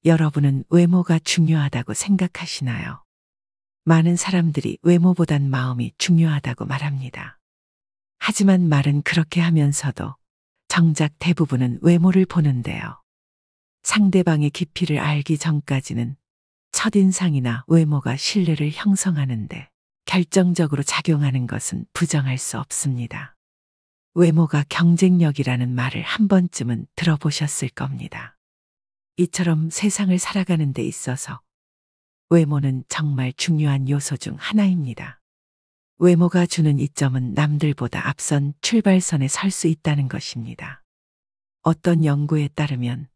여러분은 외모가 중요하다고 생각하시나요? 많은 사람들이 외모보단 마음이 중요하다고 말합니다. 하지만 말은 그렇게 하면서도 정작 대부분은 외모를 보는데요. 상대방의 깊이를 알기 전까지는 첫인상이나 외모가 신뢰를 형성하는데 결정적으로 작용하는 것은 부정할 수 없습니다. 외모가 경쟁력이라는 말을 한 번쯤은 들어보셨을 겁니다. 이처럼 세상을 살아가는 데 있어서 외모는 정말 중요한 요소 중 하나입니다. 외모가 주는 이점은 남들보다 앞선 출발선에 설 수 있다는 것입니다. 어떤 연구에 따르면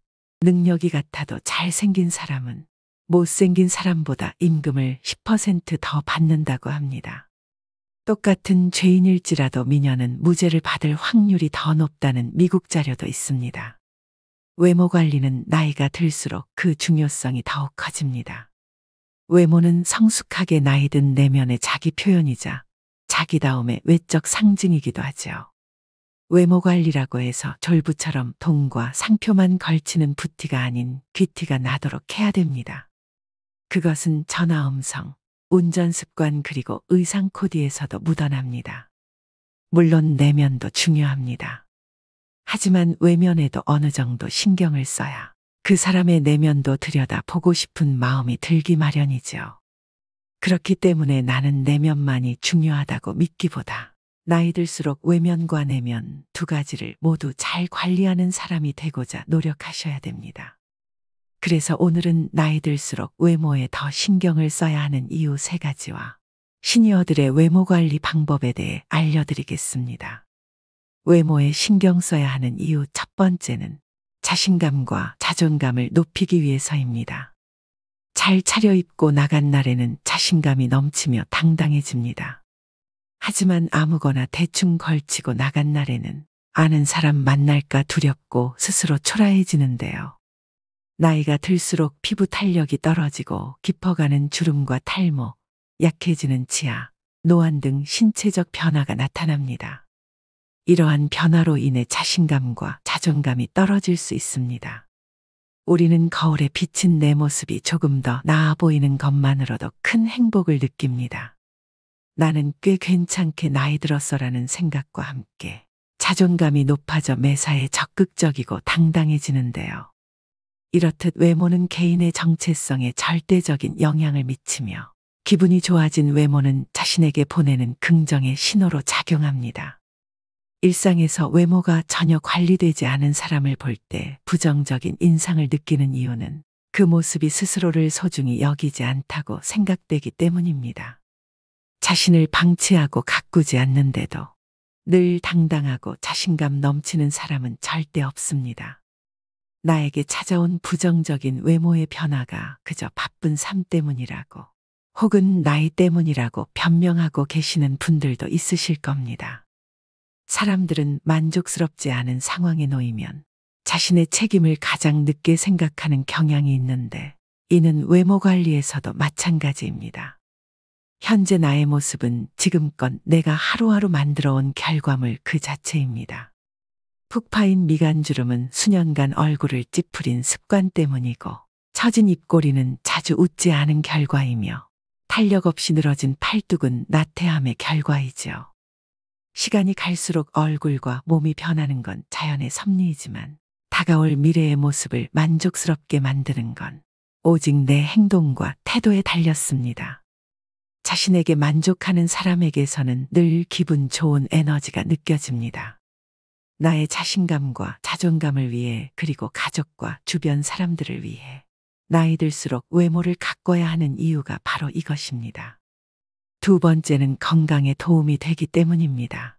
능력이 같아도 잘생긴 사람은 못생긴 사람보다 임금을 10% 더 받는다고 합니다. 똑같은 죄인일지라도 미녀는 무죄를 받을 확률이 더 높다는 미국 자료도 있습니다. 외모 관리는 나이가 들수록 그 중요성이 더욱 커집니다. 외모는 성숙하게 나이 든 내면의 자기 표현이자 자기다움의 외적 상징이기도 하죠. 외모 관리라고 해서 졸부처럼 돈과 상표만 걸치는 부티가 아닌 귀티가 나도록 해야 됩니다. 그것은 전화음성, 운전 습관 그리고 의상 코디에서도 묻어납니다. 물론 내면도 중요합니다. 하지만 외면에도 어느 정도 신경을 써야 그 사람의 내면도 들여다 보고 싶은 마음이 들기 마련이죠. 그렇기 때문에 나는 내면만이 중요하다고 믿기보다 나이 들수록 외면과 내면 두 가지를 모두 잘 관리하는 사람이 되고자 노력하셔야 됩니다. 그래서 오늘은 나이 들수록 외모에 더 신경을 써야 하는 이유 3가지와 시니어들의 외모 관리 방법에 대해 알려드리겠습니다. 외모에 신경 써야 하는 이유 첫 번째는 자신감과 자존감을 높이기 위해서입니다. 잘 차려입고 나간 날에는 자신감이 넘치며 당당해집니다. 하지만 아무거나 대충 걸치고 나간 날에는 아는 사람 만날까 두렵고 스스로 초라해지는데요. 나이가 들수록 피부 탄력이 떨어지고 깊어가는 주름과 탈모, 약해지는 치아, 노안 등 신체적 변화가 나타납니다. 이러한 변화로 인해 자신감과 자존감이 떨어질 수 있습니다. 우리는 거울에 비친 내 모습이 조금 더 나아 보이는 것만으로도 큰 행복을 느낍니다. 나는 꽤 괜찮게 나이 들었어라는 생각과 함께 자존감이 높아져 매사에 적극적이고 당당해지는데요. 이렇듯 외모는 개인의 정체성에 절대적인 영향을 미치며 기분이 좋아진 외모는 자신에게 보내는 긍정의 신호로 작용합니다. 일상에서 외모가 전혀 관리되지 않은 사람을 볼 때 부정적인 인상을 느끼는 이유는 그 모습이 스스로를 소중히 여기지 않다고 생각되기 때문입니다. 자신을 방치하고 가꾸지 않는데도 늘 당당하고 자신감 넘치는 사람은 절대 없습니다. 나에게 찾아온 부정적인 외모의 변화가 그저 바쁜 삶 때문이라고 혹은 나이 때문이라고 변명하고 계시는 분들도 있으실 겁니다. 사람들은 만족스럽지 않은 상황에 놓이면 자신의 책임을 가장 늦게 생각하는 경향이 있는데 이는 외모 관리에서도 마찬가지입니다. 현재 나의 모습은 지금껏 내가 하루하루 만들어온 결과물 그 자체입니다. 푹 파인 미간주름은 수년간 얼굴을 찌푸린 습관 때문이고 처진 입꼬리는 자주 웃지 않은 결과이며 탄력 없이 늘어진 팔뚝은 나태함의 결과이죠. 시간이 갈수록 얼굴과 몸이 변하는 건 자연의 섭리이지만 다가올 미래의 모습을 만족스럽게 만드는 건 오직 내 행동과 태도에 달렸습니다. 자신에게 만족하는 사람에게서는 늘 기분 좋은 에너지가 느껴집니다. 나의 자신감과 자존감을 위해 그리고 가족과 주변 사람들을 위해 나이 들수록 외모를 가꿔야 하는 이유가 바로 이것입니다. 두 번째는 건강에 도움이 되기 때문입니다.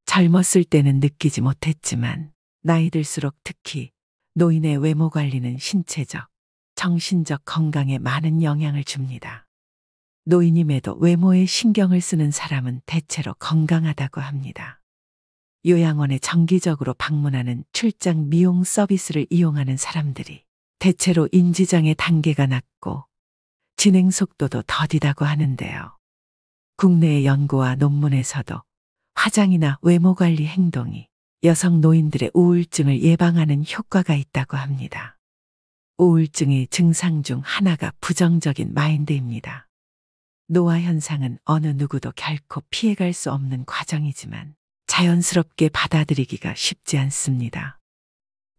젊었을 때는 느끼지 못했지만 나이 들수록 특히 노인의 외모 관리는 신체적, 정신적 건강에 많은 영향을 줍니다. 노인임에도 외모에 신경을 쓰는 사람은 대체로 건강하다고 합니다. 요양원에 정기적으로 방문하는 출장 미용 서비스를 이용하는 사람들이 대체로 인지장애 단계가 낮고 진행 속도도 더디다고 하는데요. 국내의 연구와 논문에서도 화장이나 외모 관리 행동이 여성 노인들의 우울증을 예방하는 효과가 있다고 합니다. 우울증의 증상 중 하나가 부정적인 마인드입니다. 노화 현상은 어느 누구도 결코 피해갈 수 없는 과정이지만 자연스럽게 받아들이기가 쉽지 않습니다.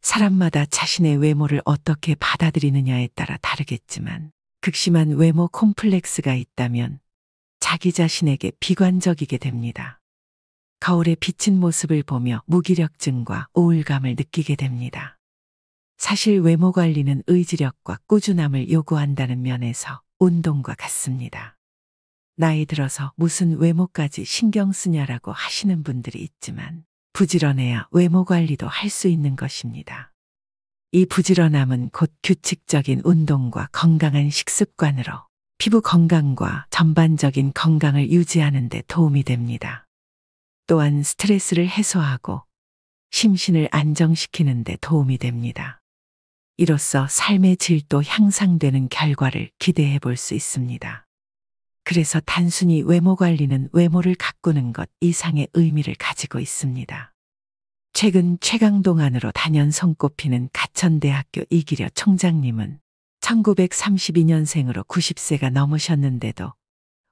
사람마다 자신의 외모를 어떻게 받아들이느냐에 따라 다르겠지만 극심한 외모 콤플렉스가 있다면 자기 자신에게 비관적이게 됩니다. 거울에 비친 모습을 보며 무기력증과 우울감을 느끼게 됩니다. 사실 외모 관리는 의지력과 꾸준함을 요구한다는 면에서 운동과 같습니다. 나이 들어서 무슨 외모까지 신경 쓰냐라고 하시는 분들이 있지만 부지런해야 외모 관리도 할 수 있는 것입니다. 이 부지런함은 곧 규칙적인 운동과 건강한 식습관으로 피부 건강과 전반적인 건강을 유지하는 데 도움이 됩니다. 또한 스트레스를 해소하고 심신을 안정시키는 데 도움이 됩니다. 이로써 삶의 질도 향상되는 결과를 기대해 볼 수 있습니다. 그래서 단순히 외모 관리는 외모를 가꾸는 것 이상의 의미를 가지고 있습니다. 최근 최강동 안으로 단연 손꼽히는 가천대학교 이기려 총장님은 1932년생으로 90세가 넘으셨는데도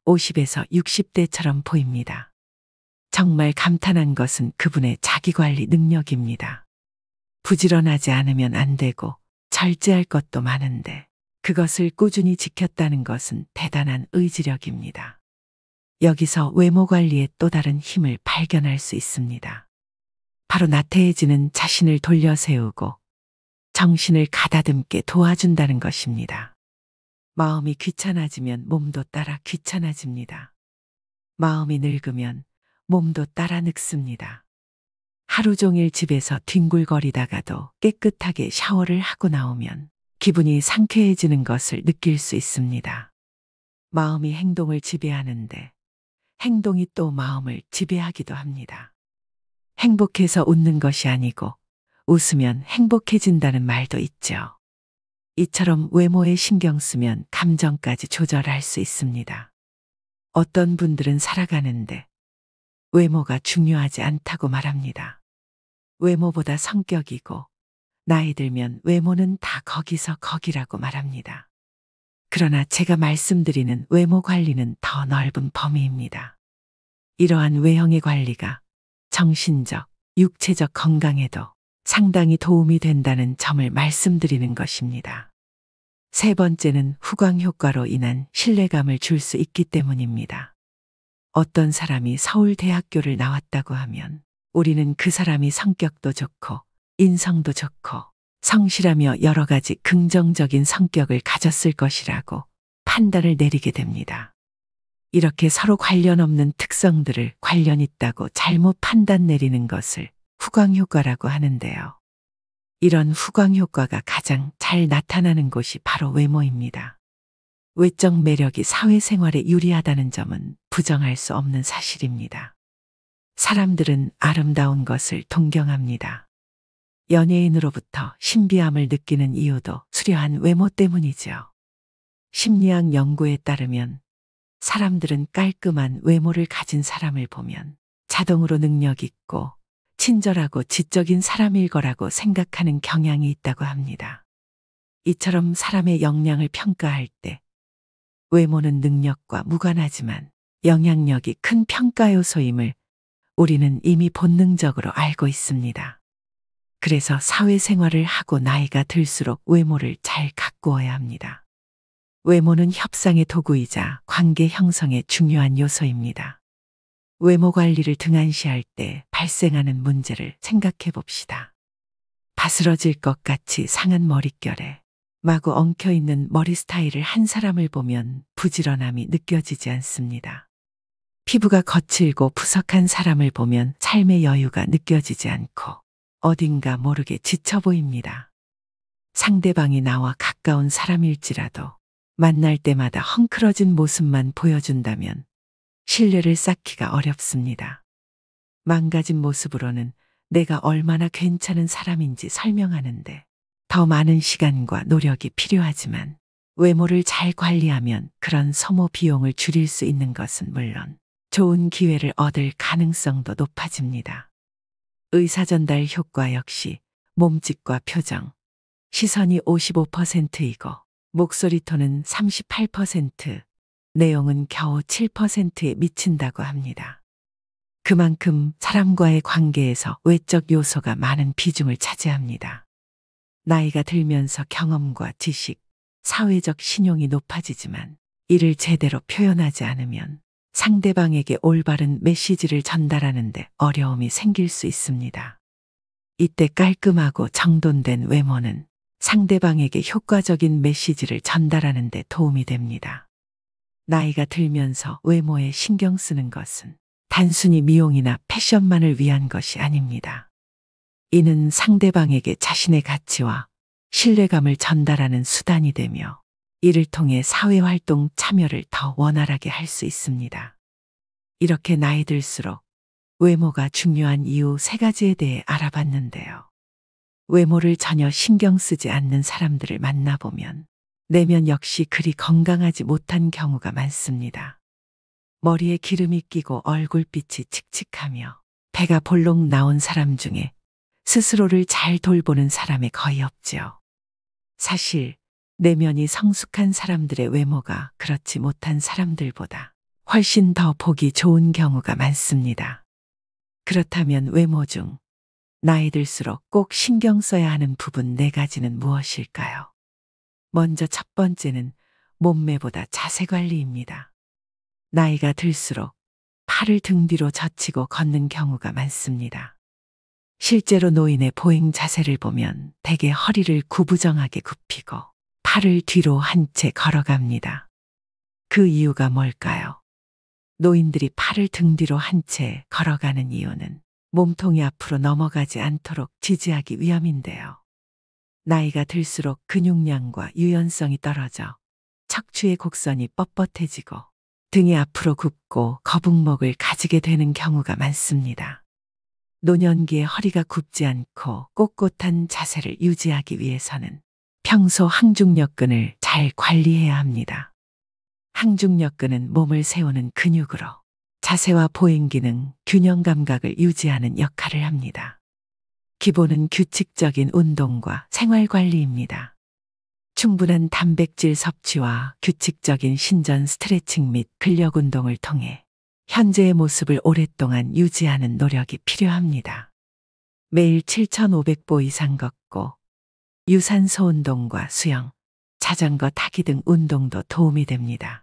50에서 60대처럼 보입니다. 정말 감탄한 것은 그분의 자기관리 능력입니다. 부지런하지 않으면 안 되고 절제할 것도 많은데 그것을 꾸준히 지켰다는 것은 대단한 의지력입니다. 여기서 외모 관리의 또 다른 힘을 발견할 수 있습니다. 바로 나태해지는 자신을 돌려세우고 정신을 가다듬게 도와준다는 것입니다. 마음이 귀찮아지면 몸도 따라 귀찮아집니다. 마음이 늙으면 몸도 따라 늙습니다. 하루 종일 집에서 뒹굴거리다가도 깨끗하게 샤워를 하고 나오면 기분이 상쾌해지는 것을 느낄 수 있습니다. 마음이 행동을 지배하는데 행동이 또 마음을 지배하기도 합니다. 행복해서 웃는 것이 아니고 웃으면 행복해진다는 말도 있죠. 이처럼 외모에 신경 쓰면 감정까지 조절할 수 있습니다. 어떤 분들은 살아가는데 외모가 중요하지 않다고 말합니다. 외모보다 성격이고 나이 들면 외모는 다 거기서 거기라고 말합니다. 그러나 제가 말씀드리는 외모 관리는 더 넓은 범위입니다. 이러한 외형의 관리가 정신적, 육체적 건강에도 상당히 도움이 된다는 점을 말씀드리는 것입니다. 세 번째는 후광 효과로 인한 신뢰감을 줄 수 있기 때문입니다. 어떤 사람이 서울대학교를 나왔다고 하면 우리는 그 사람이 성격도 좋고 인성도 좋고 성실하며 여러 가지 긍정적인 성격을 가졌을 것이라고 판단을 내리게 됩니다. 이렇게 서로 관련 없는 특성들을 관련 있다고 잘못 판단 내리는 것을 후광 효과라고 하는데요. 이런 후광 효과가 가장 잘 나타나는 곳이 바로 외모입니다. 외적 매력이 사회생활에 유리하다는 점은 부정할 수 없는 사실입니다. 사람들은 아름다운 것을 동경합니다. 연예인으로부터 신비함을 느끼는 이유도 수려한 외모 때문이죠. 심리학 연구에 따르면 사람들은 깔끔한 외모를 가진 사람을 보면 자동으로 능력 있고 친절하고 지적인 사람일 거라고 생각하는 경향이 있다고 합니다. 이처럼 사람의 역량을 평가할 때 외모는 능력과 무관하지만 영향력이 큰 평가 요소임을 우리는 이미 본능적으로 알고 있습니다. 그래서 사회생활을 하고 나이가 들수록 외모를 잘 가꾸어야 합니다. 외모는 협상의 도구이자 관계 형성의 중요한 요소입니다. 외모 관리를 등한시할 때 발생하는 문제를 생각해 봅시다. 바스러질 것 같이 상한 머릿결에 마구 엉켜있는 머리 스타일을 한 사람을 보면 부지런함이 느껴지지 않습니다. 피부가 거칠고 푸석한 사람을 보면 삶의 여유가 느껴지지 않고 어딘가 모르게 지쳐 보입니다. 상대방이 나와 가까운 사람일지라도 만날 때마다 헝클어진 모습만 보여준다면 신뢰를 쌓기가 어렵습니다. 망가진 모습으로는 내가 얼마나 괜찮은 사람인지 설명하는데 더 많은 시간과 노력이 필요하지만 외모를 잘 관리하면 그런 소모 비용을 줄일 수 있는 것은 물론 좋은 기회를 얻을 가능성도 높아집니다. 의사전달 효과 역시 몸짓과 표정, 시선이 55%이고 목소리 톤은 38%, 내용은 겨우 7%에 미친다고 합니다. 그만큼 사람과의 관계에서 외적 요소가 많은 비중을 차지합니다. 나이가 들면서 경험과 지식, 사회적 신용이 높아지지만 이를 제대로 표현하지 않으면 상대방에게 올바른 메시지를 전달하는 데 어려움이 생길 수 있습니다. 이때 깔끔하고 정돈된 외모는 상대방에게 효과적인 메시지를 전달하는 데 도움이 됩니다. 나이가 들면서 외모에 신경 쓰는 것은 단순히 미용이나 패션만을 위한 것이 아닙니다. 이는 상대방에게 자신의 가치와 신뢰감을 전달하는 수단이 되며 이를 통해 사회활동 참여를 더 원활하게 할 수 있습니다. 이렇게 나이 들수록 외모가 중요한 이유 3가지에 대해 알아봤는데요. 외모를 전혀 신경 쓰지 않는 사람들을 만나보면 내면 역시 그리 건강하지 못한 경우가 많습니다. 머리에 기름이 끼고 얼굴빛이 칙칙하며 배가 볼록 나온 사람 중에 스스로를 잘 돌보는 사람이 거의 없지요. 사실 내면이 성숙한 사람들의 외모가 그렇지 못한 사람들보다 훨씬 더 보기 좋은 경우가 많습니다. 그렇다면 외모 중 나이 들수록 꼭 신경 써야 하는 부분 4가지는 무엇일까요? 먼저 첫 번째는 몸매보다 자세 관리입니다. 나이가 들수록 팔을 등 뒤로 젖히고 걷는 경우가 많습니다. 실제로 노인의 보행 자세를 보면 대개 허리를 구부정하게 굽히고 팔을 뒤로 한 채 걸어갑니다. 그 이유가 뭘까요? 노인들이 팔을 등 뒤로 한 채 걸어가는 이유는 몸통이 앞으로 넘어가지 않도록 지지하기 위함인데요. 나이가 들수록 근육량과 유연성이 떨어져 척추의 곡선이 뻣뻣해지고 등이 앞으로 굽고 거북목을 가지게 되는 경우가 많습니다. 노년기에 허리가 굽지 않고 꼿꼿한 자세를 유지하기 위해서는 평소 항중력근을 잘 관리해야 합니다. 항중력근은 몸을 세우는 근육으로 자세와 보행 기능, 균형 감각을 유지하는 역할을 합니다. 기본은 규칙적인 운동과 생활 관리입니다. 충분한 단백질 섭취와 규칙적인 신전 스트레칭 및 근력 운동을 통해 현재의 모습을 오랫동안 유지하는 노력이 필요합니다. 매일 7,500보 이상 걷고 유산소 운동과 수영, 자전거 타기 등 운동도 도움이 됩니다.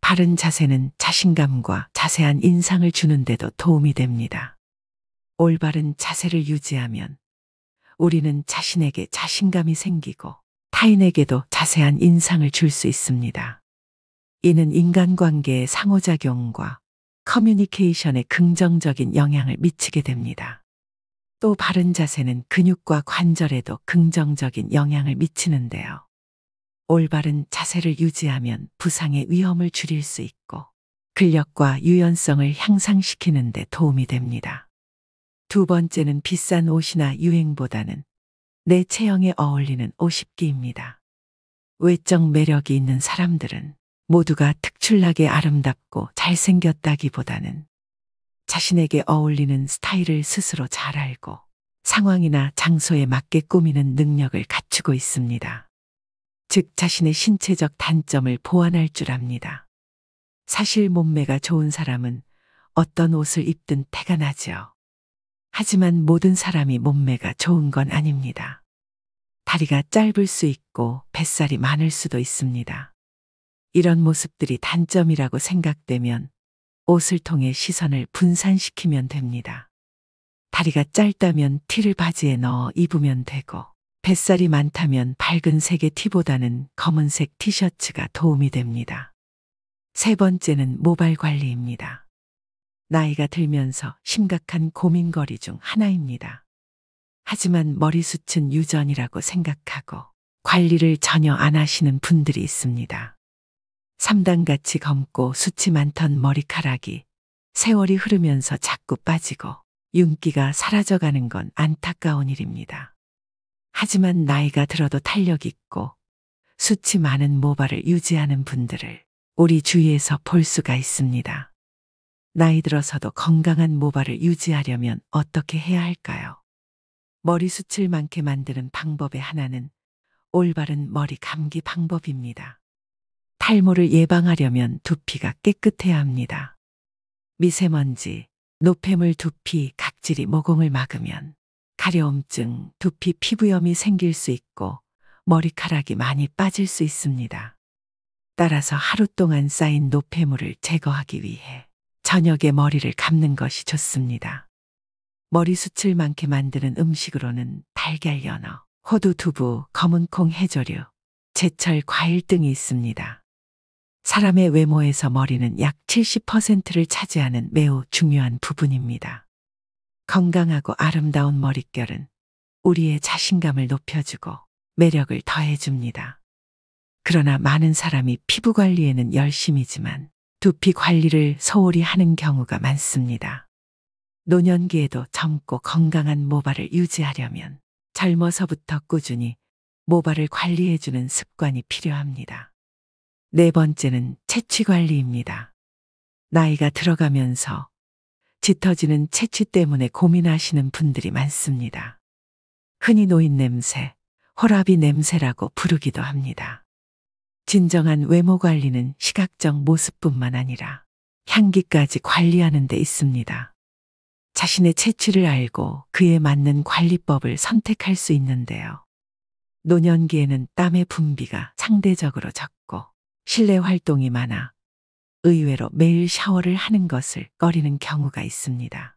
바른 자세는 자신감과 자세한 인상을 주는 데도 도움이 됩니다. 올바른 자세를 유지하면 우리는 자신에게 자신감이 생기고 타인에게도 자세한 인상을 줄 수 있습니다. 이는 인간관계의 상호작용과 커뮤니케이션에 긍정적인 영향을 미치게 됩니다. 또 바른 자세는 근육과 관절에도 긍정적인 영향을 미치는데요. 올바른 자세를 유지하면 부상의 위험을 줄일 수 있고 근력과 유연성을 향상시키는 데 도움이 됩니다. 두 번째는 비싼 옷이나 유행보다는 내 체형에 어울리는 옷 입기입니다. 외적 매력이 있는 사람들은 모두가 특출나게 아름답고 잘생겼다기보다는 자신에게 어울리는 스타일을 스스로 잘 알고 상황이나 장소에 맞게 꾸미는 능력을 갖추고 있습니다. 즉 자신의 신체적 단점을 보완할 줄 압니다. 사실 몸매가 좋은 사람은 어떤 옷을 입든 태가 나죠. 하지만 모든 사람이 몸매가 좋은 건 아닙니다. 다리가 짧을 수 있고 뱃살이 많을 수도 있습니다. 이런 모습들이 단점이라고 생각되면 옷을 통해 시선을 분산시키면 됩니다. 다리가 짧다면 티를 바지에 넣어 입으면 되고 뱃살이 많다면 밝은 색의 티보다는 검은색 티셔츠가 도움이 됩니다. 세 번째는 모발 관리입니다. 나이가 들면서 심각한 고민거리 중 하나입니다. 하지만 머리숱은 유전이라고 생각하고 관리를 전혀 안 하시는 분들이 있습니다. 삼단같이 검고 숱이 많던 머리카락이 세월이 흐르면서 자꾸 빠지고 윤기가 사라져가는 건 안타까운 일입니다. 하지만 나이가 들어도 탄력 있고 숱이 많은 모발을 유지하는 분들을 우리 주위에서 볼 수가 있습니다. 나이 들어서도 건강한 모발을 유지하려면 어떻게 해야 할까요? 머리숱을 많게 만드는 방법의 하나는 올바른 머리 감기 방법입니다. 탈모를 예방하려면 두피가 깨끗해야 합니다. 미세먼지, 노폐물 두피, 각질이 모공을 막으면 가려움증, 두피 피부염이 생길 수 있고 머리카락이 많이 빠질 수 있습니다. 따라서 하루 동안 쌓인 노폐물을 제거하기 위해 저녁에 머리를 감는 것이 좋습니다. 머리숱을 많게 만드는 음식으로는 달걀 연어, 호두 두부, 검은콩 해조류, 제철 과일 등이 있습니다. 사람의 외모에서 머리는 약 70%를 차지하는 매우 중요한 부분입니다. 건강하고 아름다운 머릿결은 우리의 자신감을 높여주고 매력을 더해줍니다. 그러나 많은 사람이 피부 관리에는 열심이지만 두피 관리를 소홀히 하는 경우가 많습니다. 노년기에도 젊고 건강한 모발을 유지하려면 젊어서부터 꾸준히 모발을 관리해주는 습관이 필요합니다. 네 번째는 채취 관리입니다. 나이가 들어가면서 짙어지는 채취 때문에 고민하시는 분들이 많습니다. 흔히 노인냄새, 호라비 냄새라고 부르기도 합니다. 진정한 외모 관리는 시각적 모습뿐만 아니라 향기까지 관리하는 데 있습니다. 자신의 체취를 알고 그에 맞는 관리법을 선택할 수 있는데요. 노년기에는 땀의 분비가 상대적으로 적고 실내 활동이 많아 의외로 매일 샤워를 하는 것을 꺼리는 경우가 있습니다.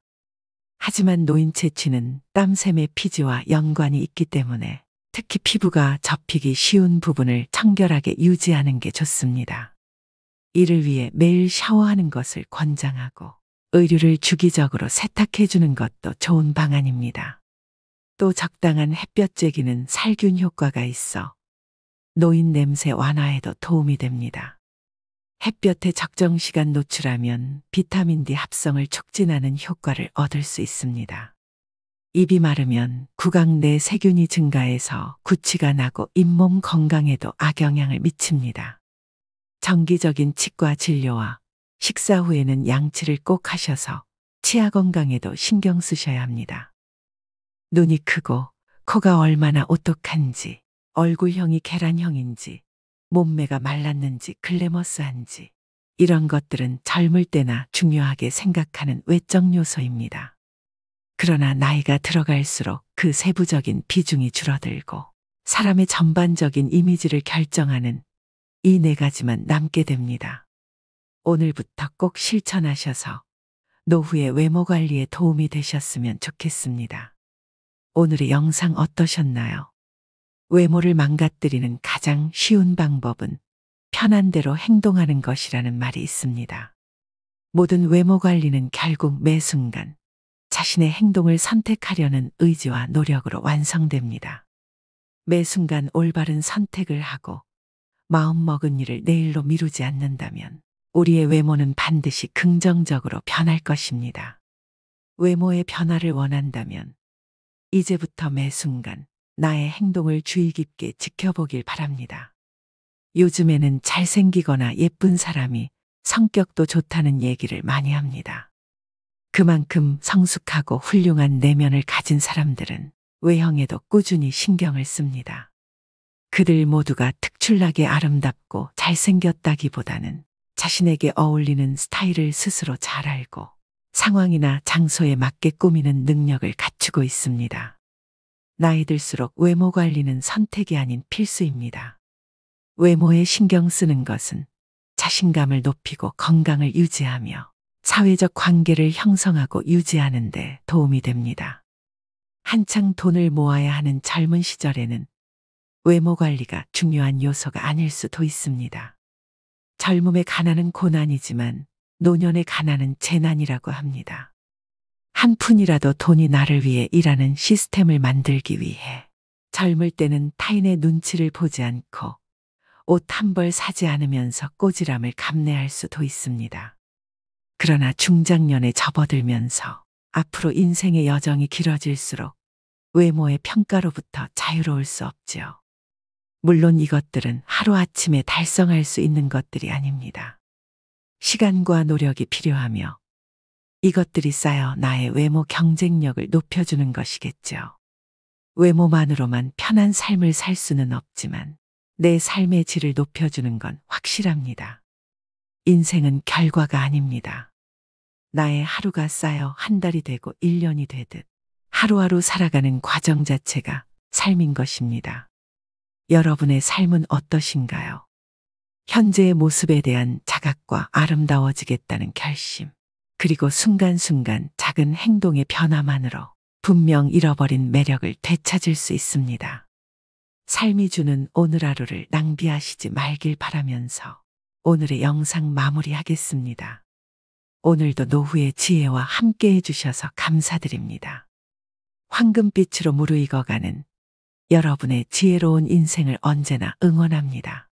하지만 노인 채취는 땀샘의 피지와 연관이 있기 때문에 특히 피부가 접히기 쉬운 부분을 청결하게 유지하는 게 좋습니다. 이를 위해 매일 샤워하는 것을 권장하고 의류를 주기적으로 세탁해 주는 것도 좋은 방안입니다. 또 적당한 햇볕 쬐기는 살균 효과가 있어 노인 냄새 완화에도 도움이 됩니다. 햇볕에 적정 시간 노출하면 비타민 D 합성을 촉진하는 효과를 얻을 수 있습니다. 입이 마르면 구강 내 세균이 증가해서 구취가 나고 잇몸 건강에도 악영향을 미칩니다. 정기적인 치과 진료와 식사 후에는 양치를 꼭 하셔서 치아 건강에도 신경 쓰셔야 합니다. 눈이 크고 코가 얼마나 오똑한지, 얼굴형이 계란형인지, 몸매가 말랐는지 글래머스한지 이런 것들은 젊을 때나 중요하게 생각하는 외적 요소입니다. 그러나 나이가 들어갈수록 그 세부적인 비중이 줄어들고 사람의 전반적인 이미지를 결정하는 이 네 가지만 남게 됩니다. 오늘부터 꼭 실천하셔서 노후의 외모 관리에 도움이 되셨으면 좋겠습니다. 오늘의 영상 어떠셨나요? 외모를 망가뜨리는 가장 쉬운 방법은 편한 대로 행동하는 것이라는 말이 있습니다. 모든 외모 관리는 결국 매 순간 자신의 행동을 선택하려는 의지와 노력으로 완성됩니다. 매 순간 올바른 선택을 하고 마음먹은 일을 내일로 미루지 않는다면 우리의 외모는 반드시 긍정적으로 변할 것입니다. 외모의 변화를 원한다면 이제부터 매 순간 나의 행동을 주의 깊게 지켜보길 바랍니다. 요즘에는 잘생기거나 예쁜 사람이 성격도 좋다는 얘기를 많이 합니다. 그만큼 성숙하고 훌륭한 내면을 가진 사람들은 외형에도 꾸준히 신경을 씁니다. 그들 모두가 특출나게 아름답고 잘생겼다기보다는 자신에게 어울리는 스타일을 스스로 잘 알고 상황이나 장소에 맞게 꾸미는 능력을 갖추고 있습니다. 나이 들수록 외모 관리는 선택이 아닌 필수입니다. 외모에 신경 쓰는 것은 자신감을 높이고 건강을 유지하며 사회적 관계를 형성하고 유지하는 데 도움이 됩니다. 한창 돈을 모아야 하는 젊은 시절에는 외모 관리가 중요한 요소가 아닐 수도 있습니다. 젊음의 가난은 고난이지만 노년의 가난은 재난이라고 합니다. 한 푼이라도 돈이 나를 위해 일하는 시스템을 만들기 위해 젊을 때는 타인의 눈치를 보지 않고 옷 한 벌 사지 않으면서 꼬지람을 감내할 수도 있습니다. 그러나 중장년에 접어들면서 앞으로 인생의 여정이 길어질수록 외모의 평가로부터 자유로울 수 없지요. 물론 이것들은 하루아침에 달성할 수 있는 것들이 아닙니다. 시간과 노력이 필요하며 이것들이 쌓여 나의 외모 경쟁력을 높여주는 것이겠죠. 외모만으로만 편한 삶을 살 수는 없지만 내 삶의 질을 높여주는 건 확실합니다. 인생은 결과가 아닙니다. 나의 하루가 쌓여 한 달이 되고 1년이 되듯 하루하루 살아가는 과정 자체가 삶인 것입니다. 여러분의 삶은 어떠신가요? 현재의 모습에 대한 자각과 아름다워지겠다는 결심, 그리고 순간순간 작은 행동의 변화만으로 분명 잃어버린 매력을 되찾을 수 있습니다. 삶이 주는 오늘 하루를 낭비하시지 말길 바라면서 오늘의 영상 마무리하겠습니다. 오늘도 노후의 지혜와 함께 해주셔서 감사드립니다. 황금빛으로 무르익어가는 여러분의 지혜로운 인생을 언제나 응원합니다.